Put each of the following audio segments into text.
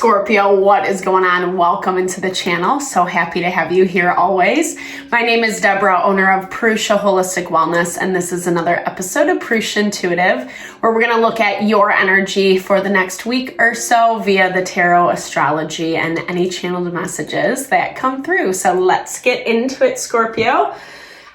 Scorpio, what is going on? Welcome into the channel. So happy to have you here always. My name is Deborah, owner of Purusha Holistic Wellness, and this is another episode of Purusha Intuitive, where we're going to look at your energy for the next week or so via the tarot, astrology, and any channeled messages that come through. So let's get into it, Scorpio.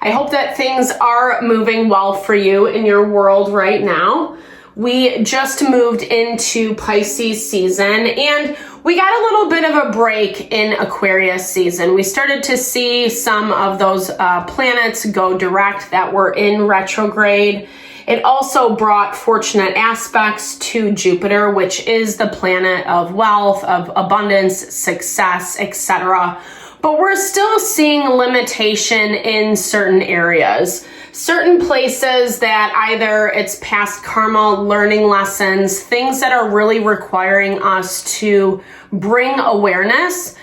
I hope that things are moving well for you in your world right now. We just moved into Pisces season and we got a little bit of a break in Aquarius season. We started to see some of those planets go direct that were in retrograde. It also brought fortunate aspects to Jupiter, which is the planet of wealth, of abundance, success, etc. But we're still seeing limitation in certain areas. Certain places that either it's past karma, learning lessons, things that are really requiring us to bring awareness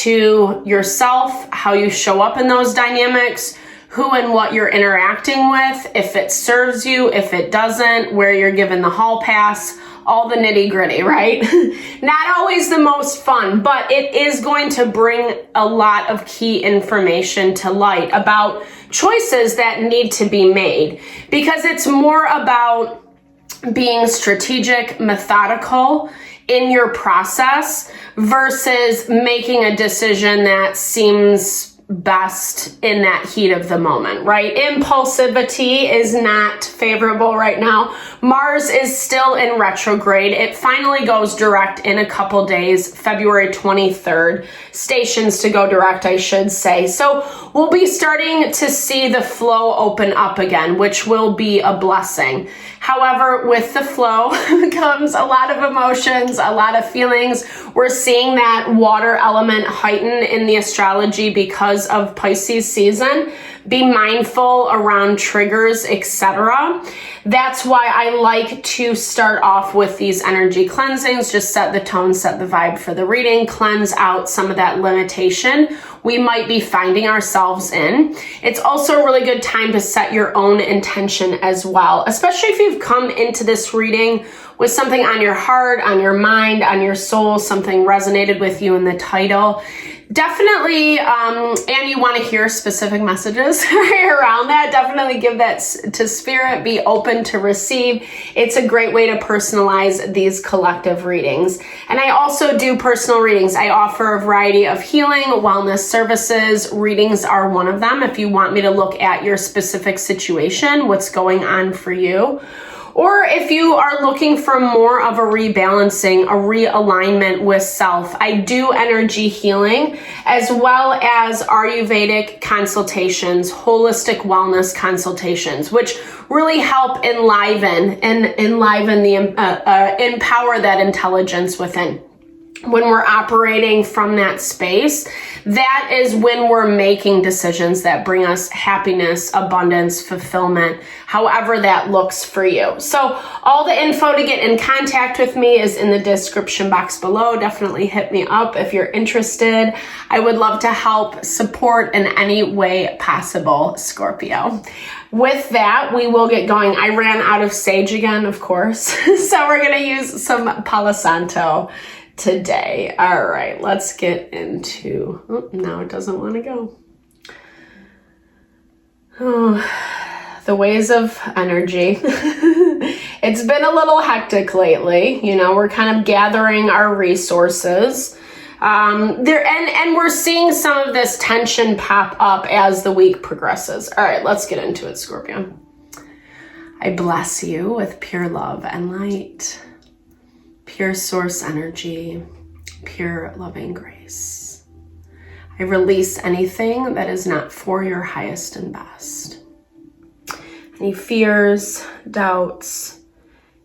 to yourself, how you show up in those dynamics, who and what you're interacting with, if it serves you, if it doesn't, where you're given the hall pass, all the nitty gritty, right? Not always the most fun, but it is going to bring a lot of key information to light about choices that need to be made, because it's more about being strategic, methodical in your process versus making a decision that seems best in that heat of the moment, right? Impulsivity is not favorable right now. Mars is still in retrograde. It finally goes direct in a couple days, February 23rd. Stations to go direct, I should say. So we'll be starting to see the flow open up again, which will be a blessing. However, with the flow comes a lot of emotions, a lot of feelings. We're seeing that water element heighten in the astrology because of Pisces season. Be mindful around triggers, etc. That's why I like to start off with these energy cleansings. Just set the tone, set the vibe for the reading, cleanse out some of that limitation we might be finding ourselves in. It's also a really good time to set your own intention as well, especially if you've come into this reading with something on your heart, on your mind, on your soul, something resonated with you in the title. Definitely, and you want to hear specific messages around that, definitely give that to spirit, be open to receive. It's a great way to personalize these collective readings. And I also do personal readings. I offer a variety of healing, wellness services. Readings are one of them. If you want me to look at your specific situation, what's going on for you. Or if you are looking for more of a rebalancing, a realignment with self, I do energy healing as well as Ayurvedic consultations, holistic wellness consultations, which really help enliven the empower that intelligence within. When we're operating from that space, that is when we're making decisions that bring us happiness, abundance, fulfillment, however that looks for you. So all the info to get in contact with me is in the description box below. Definitely hit me up if you're interested. I would love to help support in any way possible, Scorpio. With that, we will get going. I ran out of sage again, of course. So we're going to use some Palo Santo today. All right, let's get into, now it doesn't want to go. The ways of energy. It's been a little hectic lately. You know, we're kind of gathering our resources. And we're seeing some of this tension pop up as the week progresses. All right, let's get into it, Scorpio. I bless you with pure love and light. Pure source energy, pure loving grace. I release anything that is not for your highest and best. Any fears, doubts,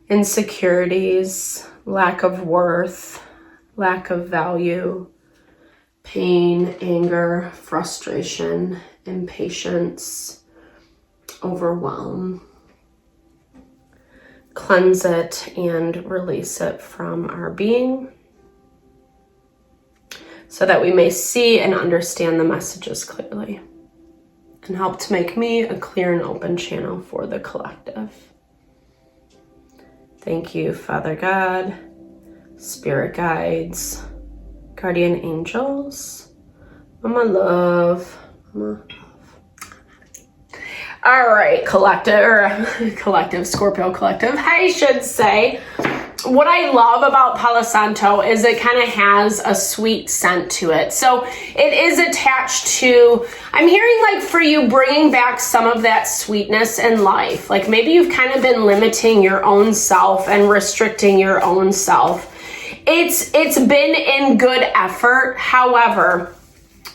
insecurities, lack of worth, lack of value, pain, anger, frustration, impatience, overwhelm. Cleanse it and release it from our being so that we may see and understand the messages clearly and help to make me a clear and open channel for the collective. Thank you, Father God, spirit guides, guardian angels, mama love. All right, collective, Scorpio collective, I should say. What I love about Palo Santo is it kind of has a sweet scent to it. So it is attached to, I'm hearing like for you bringing back some of that sweetness in life. Like maybe you've kind of been limiting your own self and restricting your own self. It's been in good effort. However,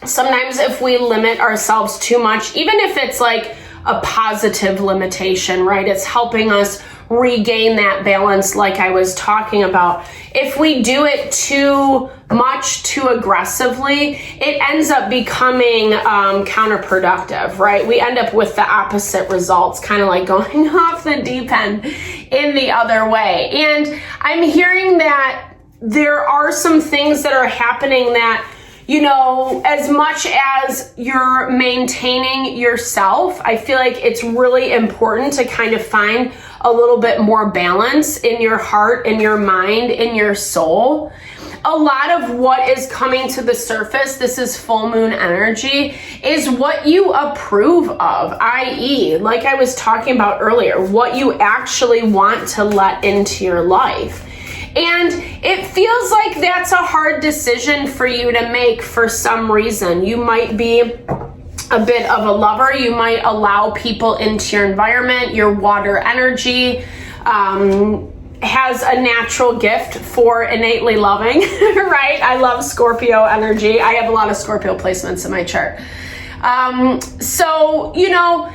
sometimes if we limit ourselves too much, even if it's like a positive limitation, right? It's helping us regain that balance like I was talking about. If we do it too much, too aggressively, it ends up becoming counterproductive, right? We end up with the opposite results, kind of like going off the deep end in the other way. And I'm hearing that there are some things that are happening that, you know, as much as you're maintaining yourself, I feel like it's really important to kind of find a little bit more balance in your heart, in your mind, in your soul. A lot of what is coming to the surface, this is full moon energy, is what you approve of, i.e., like I was talking about earlier, what you actually want to let into your life. And it feels like that's a hard decision for you to make for some reason. You might be a bit of a lover. You might allow people into your environment. Your water energy has a natural gift for innately loving, right? I love Scorpio energy. I have a lot of Scorpio placements in my chart. So, you know,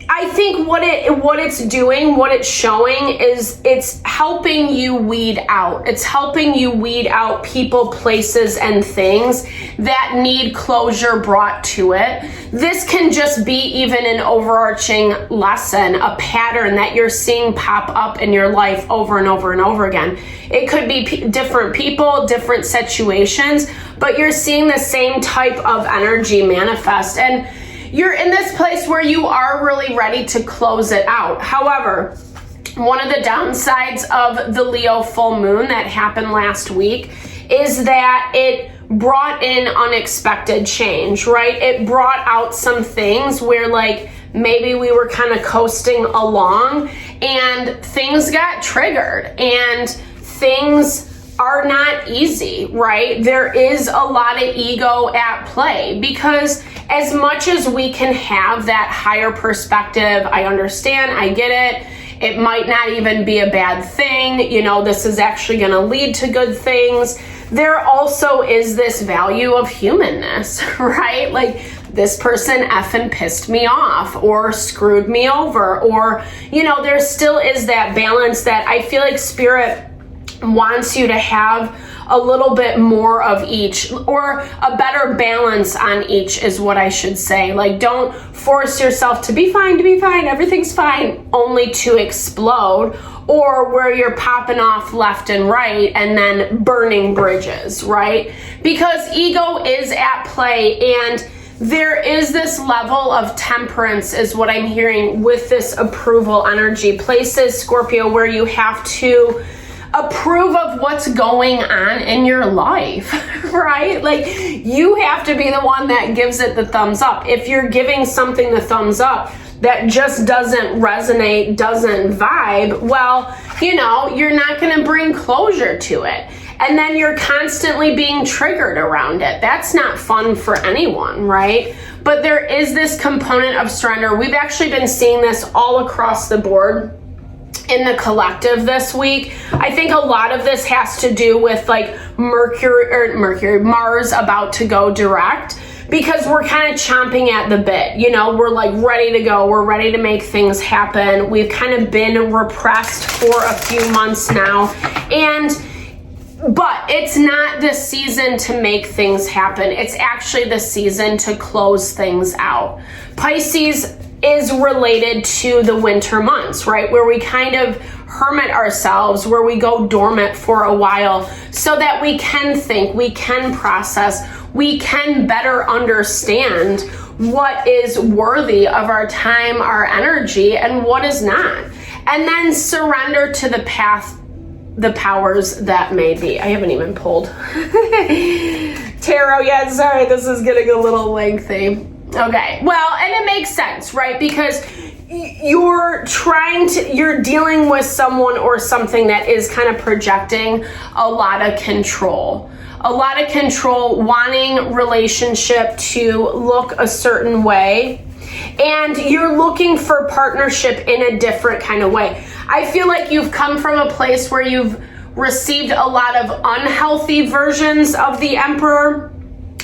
I think what it's doing, what it's showing is it's helping you weed out. It's helping you weed out people, places, and things that need closure brought to it. This can just be even an overarching lesson, a pattern that you're seeing pop up in your life over and over and over again. It could be different people, different situations, but you're seeing the same type of energy manifest. And you're in this place where you are really ready to close it out. However, one of the downsides of the Leo full moon that happened last week is that it brought in unexpected change, right? It brought out some things where like maybe we were kind of coasting along and things got triggered and things are not easy, right? There is a lot of ego at play because as much as we can have that higher perspective, I understand, I get it. It might not even be a bad thing. You know, this is actually going to lead to good things. There also is this value of humanness, right? Like this person effing pissed me off or screwed me over, or, you know, there still is that balance that I feel like Spirit wants you to have a little bit more of each, or a better balance on each is what I should say. Like, don't force yourself to be fine, everything's fine, only to explode, or where you're popping off left and right and then burning bridges, right? Because ego is at play, and there is this level of temperance is what I'm hearing with this approval energy. Places, Scorpio, where you have to approve of what's going on in your life, right? Like you have to be the one that gives it the thumbs up. If you're giving something the thumbs up that just doesn't resonate, doesn't vibe, well, you know, you're not going to bring closure to it. And then you're constantly being triggered around it. That's not fun for anyone, right? But there is this component of surrender. We've actually been seeing this all across the board in the collective this week. I think a lot of this has to do with like Mars about to go direct, because we're kind of chomping at the bit. You know, we're like ready to go. We're ready to make things happen. We've kind of been repressed for a few months now. But it's not the season to make things happen. It's actually the season to close things out. Pisces is related to the winter months, right? Where we kind of hermit ourselves, where we go dormant for a while so that we can think, we can process, we can better understand what is worthy of our time, our energy, and what is not. And then surrender to the path the powers that may be. I haven't even pulled tarot yet. Sorry, this is getting a little lengthy. Okay, well, and it makes sense, right? Because you're dealing with someone or something that is kind of projecting a lot of control. A lot of control, wanting relationship to look a certain way. And you're looking for partnership in a different kind of way. I feel like you've come from a place where you've received a lot of unhealthy versions of the Emperor,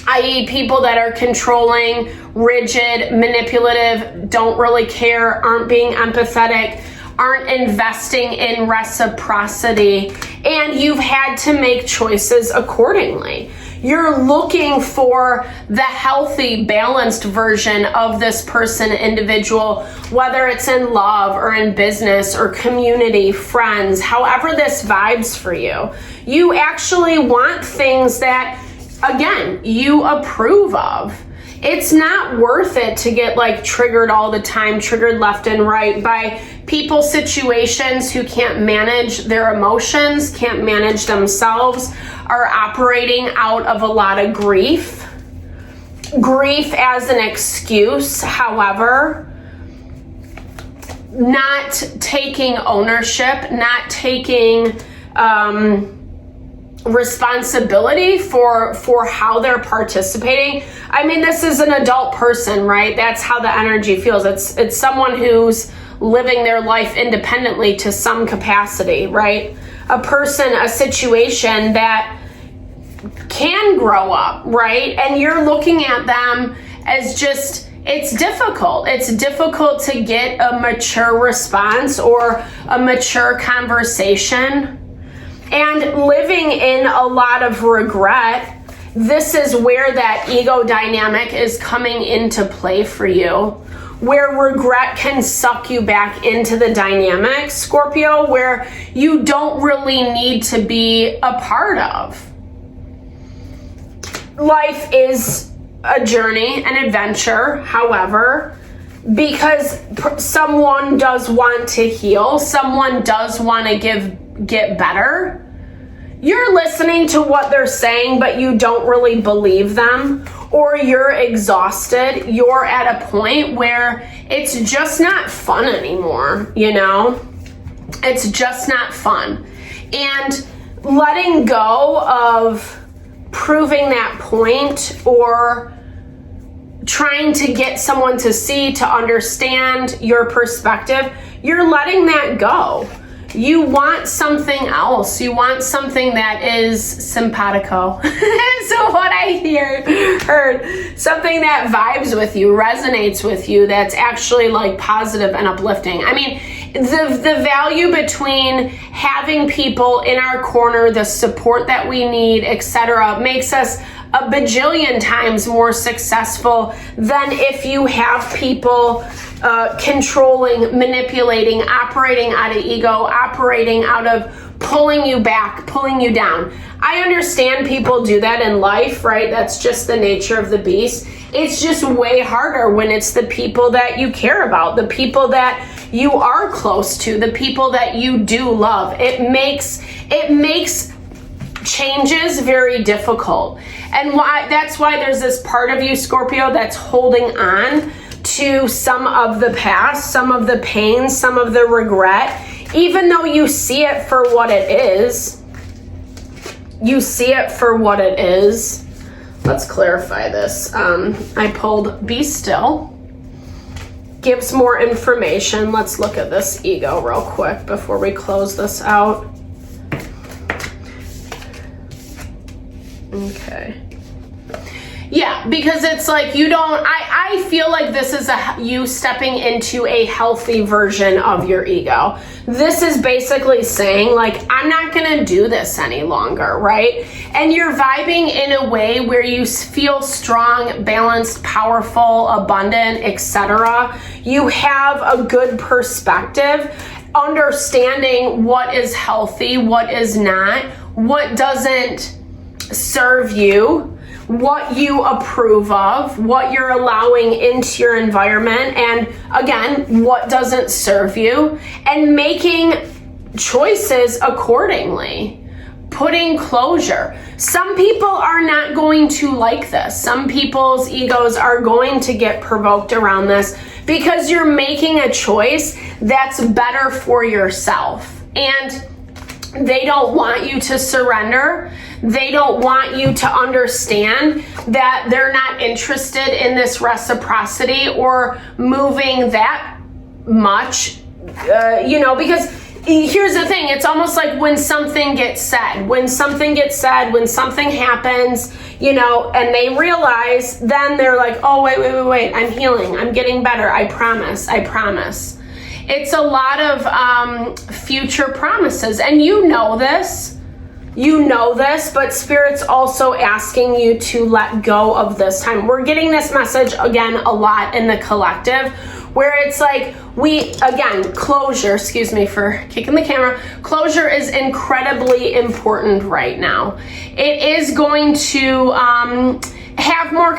i.e. people that are controlling, rigid, manipulative, don't really care, aren't being empathetic, aren't investing in reciprocity, and you've had to make choices accordingly. You're looking for the healthy, balanced version of this person, individual, whether it's in love or in business or community, friends, however this vibes for you. You actually want things that, again, you approve of. It's not worth it to get like triggered all the time, triggered left and right by people, situations who can't manage their emotions, can't manage themselves, are operating out of a lot of grief. Grief as an excuse, however, not taking ownership, not taking responsibility for how they're participating. I mean, this is an adult person, right? That's how the energy feels. It's someone who's living their life independently to some capacity, right? A person, a situation that can grow up, right? And you're looking at them as just, it's difficult. It's difficult to get a mature response or a mature conversation. And living in a lot of regret, this is where that ego dynamic is coming into play for you, where regret can suck you back into the dynamic, Scorpio, where you don't really need to be a part of. Life is a journey, an adventure, however, because someone does want to heal, someone does want to get better. You're listening to what they're saying, but you don't really believe them, or you're exhausted. You're at a point where it's just not fun anymore, you know? It's just not fun. And letting go of proving that point or trying to get someone to see, to understand your perspective, you're letting that go. You want something else. You want something that is simpatico. So what I heard, something that vibes with you, resonates with you, that's actually like positive and uplifting. I mean, the value between having people in our corner, the support that we need, etc., makes us a bajillion times more successful than if you have people controlling, manipulating, operating out of ego, operating out of pulling you back, pulling you down. I understand people do that in life, right? That's just the nature of the beast. It's just way harder when it's the people that you care about, the people that you are close to, the people that you do love. It makes changes very difficult. And that's why there's this part of you, Scorpio, that's holding on to some of the past, some of the pain, some of the regret, even though you see it for what it is. You see it for what it is. Let's clarify this. I pulled Be Still. Gives more information. Let's look at this ego real quick before we close this out. Okay. Yeah, because it's like you don't, I feel like this is you stepping into a healthy version of your ego. This is basically saying like, I'm not going to do this any longer, right? And you're vibing in a way where you feel strong, balanced, powerful, abundant, etc. You have a good perspective, understanding what is healthy, what is not, what doesn't serve you, what you approve of, what you're allowing into your environment, and again, what doesn't serve you, and making choices accordingly. Putting closure. Some people are not going to like this. Some people's egos are going to get provoked around this because you're making a choice that's better for yourself. And they don't want you to surrender. They don't want you to understand that they're not interested in this reciprocity or moving that much, because here's the thing. It's almost like when something gets said, when something happens, and they realize, then they're like, oh, wait, I'm healing. I'm getting better. I promise. It's a lot of future promises. And you know this, but Spirit's also asking you to let go of this time. We're getting this message again a lot in the collective, where it's like closure, excuse me for kicking the camera. Closure is incredibly important right now. It is going to have more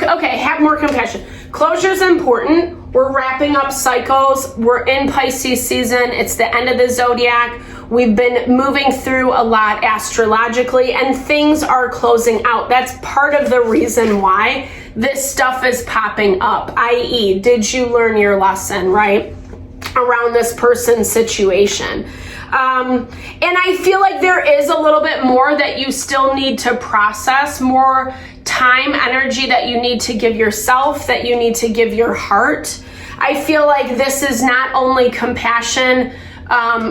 compassion. Closure is important. We're wrapping up cycles. We're in Pisces season. It's the end of the zodiac. We've been moving through a lot astrologically, and things are closing out. That's part of the reason why this stuff is popping up, i.e., did you learn your lesson, right? Around this person's situation. And I feel like there is a little bit more that you still need to process, more time, energy that you need to give yourself, that you need to give your heart. I feel like this is not only compassion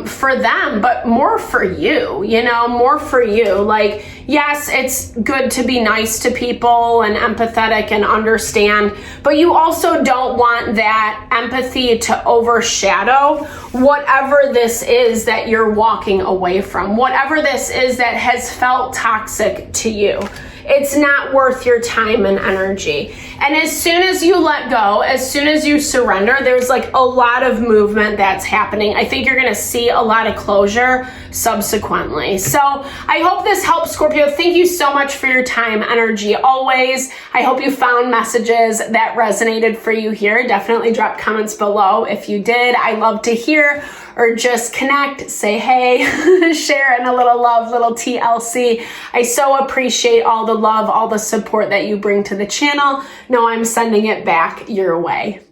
for them, but more for you, more for you. Like, yes, it's good to be nice to people and empathetic and understand, but you also don't want that empathy to overshadow whatever this is that you're walking away from, whatever this is that has felt toxic to you. It's not worth your time and energy. And as soon as you let go, as soon as you surrender, there's like a lot of movement that's happening. I think you're going to see a lot of closure subsequently. So I hope this helps, Scorpio. Thank you so much for your time, energy, always. I hope you found messages that resonated for you here. Definitely drop comments below if you did. I love to hear, or just connect, say hey, share in a little love, little TLC. I so appreciate all the love, all the support that you bring to the channel. Know I'm sending it back your way.